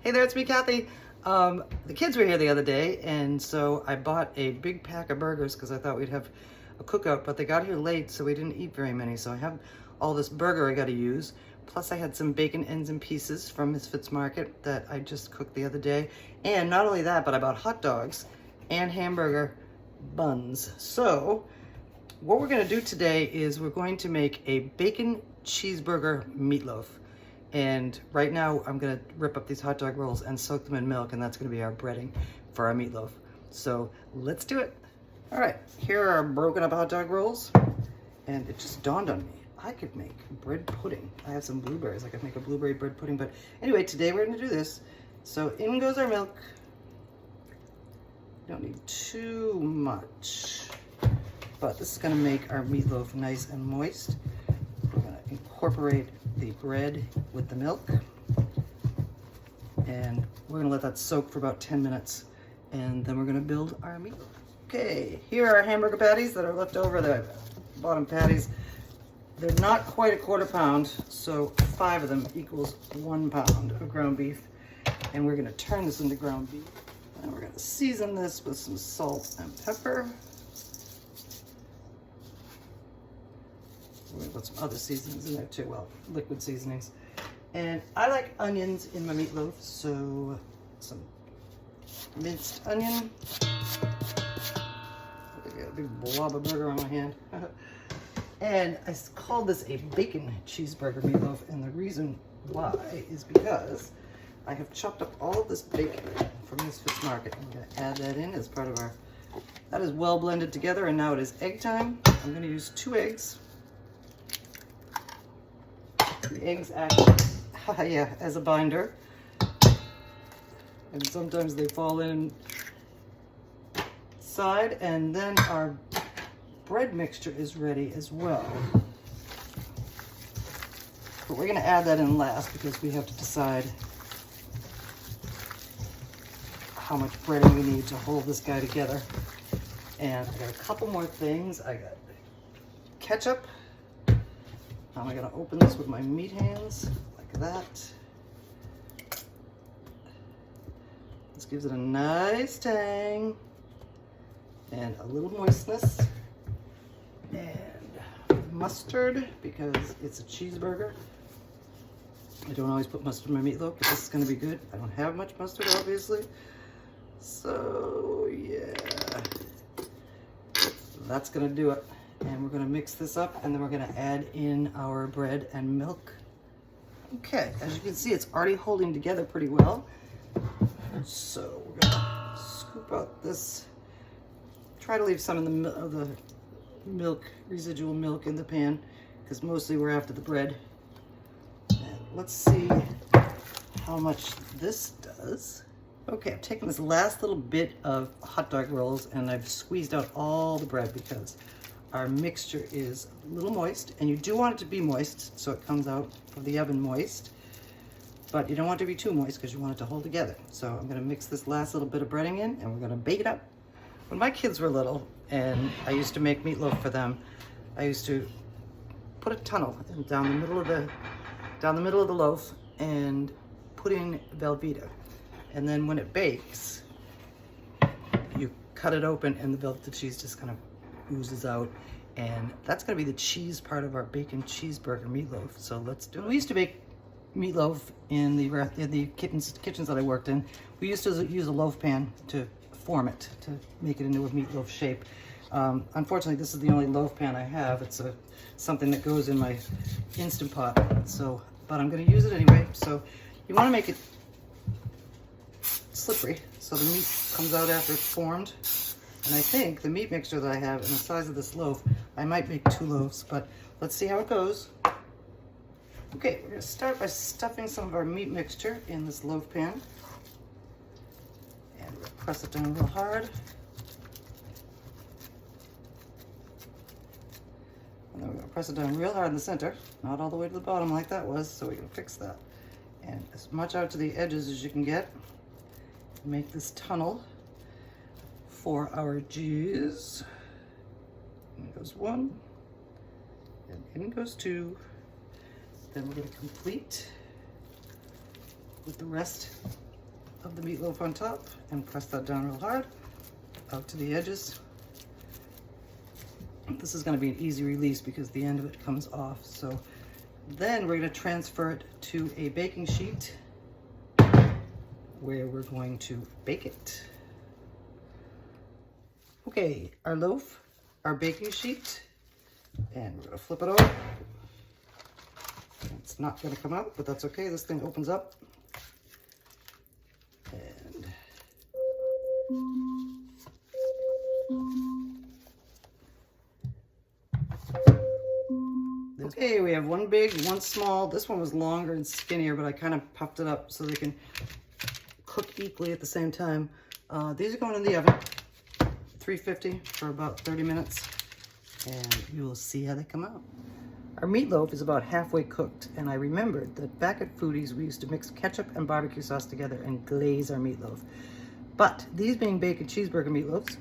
Hey there, it's me, Kathy. The kids were here the other day, and so I bought a big pack of burgers because I thought we'd have a cookout, but they got here late, so we didn't eat very many. So I have all this burger I got to use. Plus, I had some bacon ends and pieces from Misfits Market that I just cooked the other day. And not only that, but I bought hot dogs and hamburger buns. So what we're going to do today is we're going to make a bacon cheeseburger meatloaf. And right now I'm gonna rip up these hot dog rolls and soak them in milk, and that's gonna be our breading for our meatloaf. So let's do it. All right, here are our broken up hot dog rolls. And it just dawned on me, I could make bread pudding. I have some blueberries, I could make a blueberry bread pudding, but anyway, today we're gonna do this. So in goes our milk. Don't need too much, but this is gonna make our meatloaf nice and moist. We're gonna incorporate the bread with the milk, and we're gonna let that soak for about 10 minutes, and then we're gonna build our meatloaf. Okay, here are our hamburger patties that are left over, the bottom patties. They're not quite a quarter pound, so 5 of them equals 1 pound of ground beef, and we're gonna turn this into ground beef, and we're gonna season this with some salt and pepper. We're gonna put some other seasonings in there too, well, liquid seasonings. And I like onions in my meatloaf, so some minced onion. I got a big blob of burger on my hand. And I called this a bacon cheeseburger meatloaf, and the reason why is because I have chopped up all of this bacon from Misfits Market. I'm gonna add that in as part of our, that is well blended together, and now it is egg time. I'm gonna use 2 eggs. The eggs act as a binder, and sometimes they fall in side, and then our bread mixture is ready as well. But we're going to add that in last because we have to decide how much breading we need to hold this guy together. And I got a couple more things. I got ketchup. I'm gonna open this with my meat hands, like that. This gives it a nice tang and a little moistness. And mustard, because it's a cheeseburger. I don't always put mustard in my meatloaf, but this is gonna be good. I don't have much mustard, obviously. So yeah, that's gonna do it. And we're gonna mix this up, and then we're gonna add in our bread and milk. Okay, as you can see, it's already holding together pretty well. So we're gonna scoop out this, try to leave some in the milk, residual milk in the pan, because mostly we're after the bread. And let's see how much this does. Okay, I've taken this last little bit of hot dog rolls and I've squeezed out all the bread because our mixture is a little moist, and you do want it to be moist so it comes out of the oven moist, but you don't want it to be too moist because you want it to hold together. So I'm going to mix this last little bit of breading in, and we're going to bake it up. When my kids were little and I used to make meatloaf for them, I used to put a tunnel down the middle of the loaf and put in Velveeta, and then when it bakes you cut it open and the cheese just kind of oozes out, and that's going to be the cheese part of our bacon cheeseburger meatloaf. So let's do it. We used to bake meatloaf in the kitchens that I worked in. We used to use a loaf pan to form it, to make it into a meatloaf shape. Unfortunately, this is the only loaf pan I have. It's something that goes in my Instant Pot. So, but I'm going to use it anyway. So you want to make it slippery so the meat comes out after it's formed. And I think the meat mixture that I have and the size of this loaf, I might make 2 loaves, but let's see how it goes. Okay, we're gonna start by stuffing some of our meat mixture in this loaf pan. And we're gonna press it down real hard. And then we're gonna press it down real hard in the center, not all the way to the bottom like that was, so we're gonna fix that. And as much out to the edges as you can get. Make this tunnel for our cheese. In goes 1, and in goes 2. Then we're going to complete with the rest of the meatloaf on top and press that down real hard out to the edges. This is going to be an easy release because the end of it comes off. So then we're going to transfer it to a baking sheet where we're going to bake it. Okay, our loaf, our baking sheet, and we're going to flip it over. It's not going to come out, but that's okay. This thing opens up. And okay, we have one big, one small. This one was longer and skinnier, but I kind of puffed it up so they can cook equally at the same time. These are going in the oven, 350 for about 30 minutes, and you will see how they come out. Our meatloaf is about halfway cooked, and I remembered that back at Foodies we used to mix ketchup and barbecue sauce together and glaze our meatloaf. But these being bacon cheeseburger meatloafs,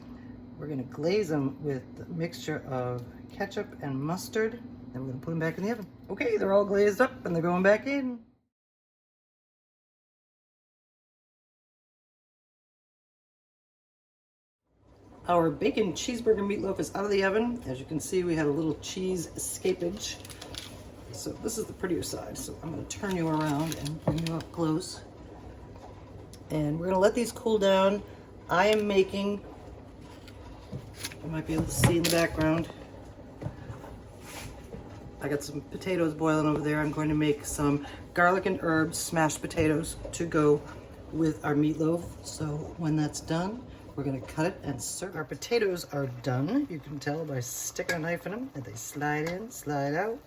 we're going to glaze them with a mixture of ketchup and mustard, and we're going to put them back in the oven. Okay, they're all glazed up and they're going back in. Our bacon cheeseburger meatloaf is out of the oven. As you can see, we had a little cheese escapage. So this is the prettier side. So I'm going to turn you around and bring you up close. And we're going to let these cool down. I am making, you might be able to see in the background, I got some potatoes boiling over there. I'm going to make some garlic and herbs smashed potatoes to go with our meatloaf. So when that's done, we're going to cut it and serve. Our potatoes are done. You can tell by sticking a knife in them, and they slide in, slide out.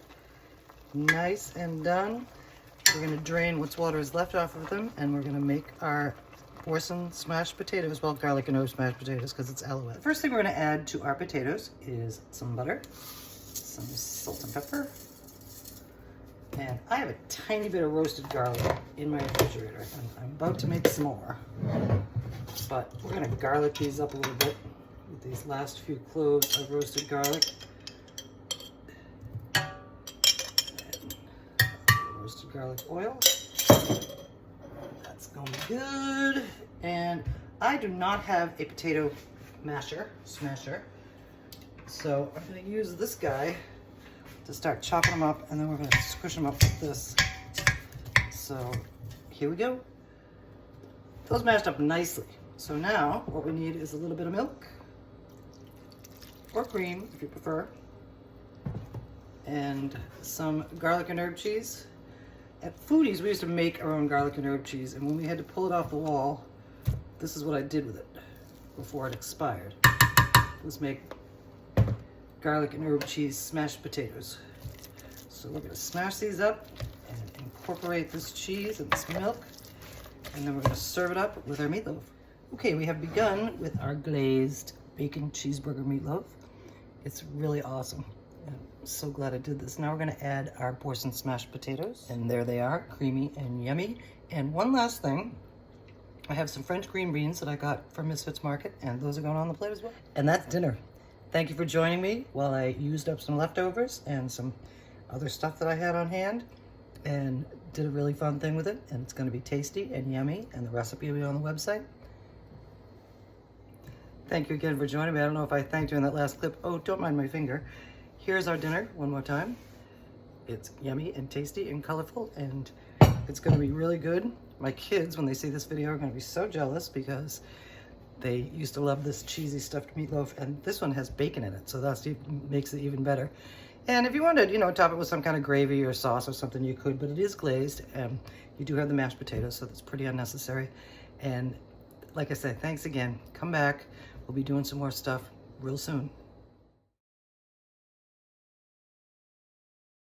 Nice and done. We're going to drain what's water is left off of them, and we're going to make our porcelain smashed potatoes, well, garlic and herb smashed potatoes, because it's alouette. The first thing we're going to add to our potatoes is some butter, some salt and pepper, and I have a tiny bit of roasted garlic in my refrigerator, and I'm about to make some more. But we're going to garlic these up a little bit with these last few cloves of roasted garlic. And roasted garlic oil. That's going good. And I do not have a potato smasher. So I'm going to use this guy to start chopping them up, and then we're going to squish them up like this. So here we go. Those mashed up nicely. So now what we need is a little bit of milk, or cream if you prefer, and some garlic and herb cheese. At Foodies we used to make our own garlic and herb cheese, and when we had to pull it off the wall, this is what I did with it before it expired. Was make garlic and herb cheese smashed potatoes. So we're going to smash these up and incorporate this cheese and this milk, and then we're going to serve it up with our meatloaf. Okay, we have begun with our glazed bacon cheeseburger meatloaf. It's really awesome. I'm so glad I did this. Now we're going to add our porcelain smashed potatoes, and there they are, creamy and yummy. And one last thing, I have some French green beans that I got from Misfits Market, and those are going on the plate as well. And that's dinner. Thank you for joining me while I used up some leftovers and some other stuff that I had on hand, and did a really fun thing with it, and it's going to be tasty and yummy, and the recipe will be on the website. Thank you again for joining me. I don't know if I thanked you in that last clip. Oh, don't mind my finger. Here's our dinner one more time. It's yummy and tasty and colorful, and it's going to be really good. My kids, when they see this video, are going to be so jealous because they used to love this cheesy stuffed meatloaf, and this one has bacon in it, so that makes it even better. And if you wanted, top it with some kind of gravy or sauce or something, you could, but it is glazed, and you do have the mashed potatoes, so that's pretty unnecessary. And like I said, thanks again. Come back. We'll be doing some more stuff real soon.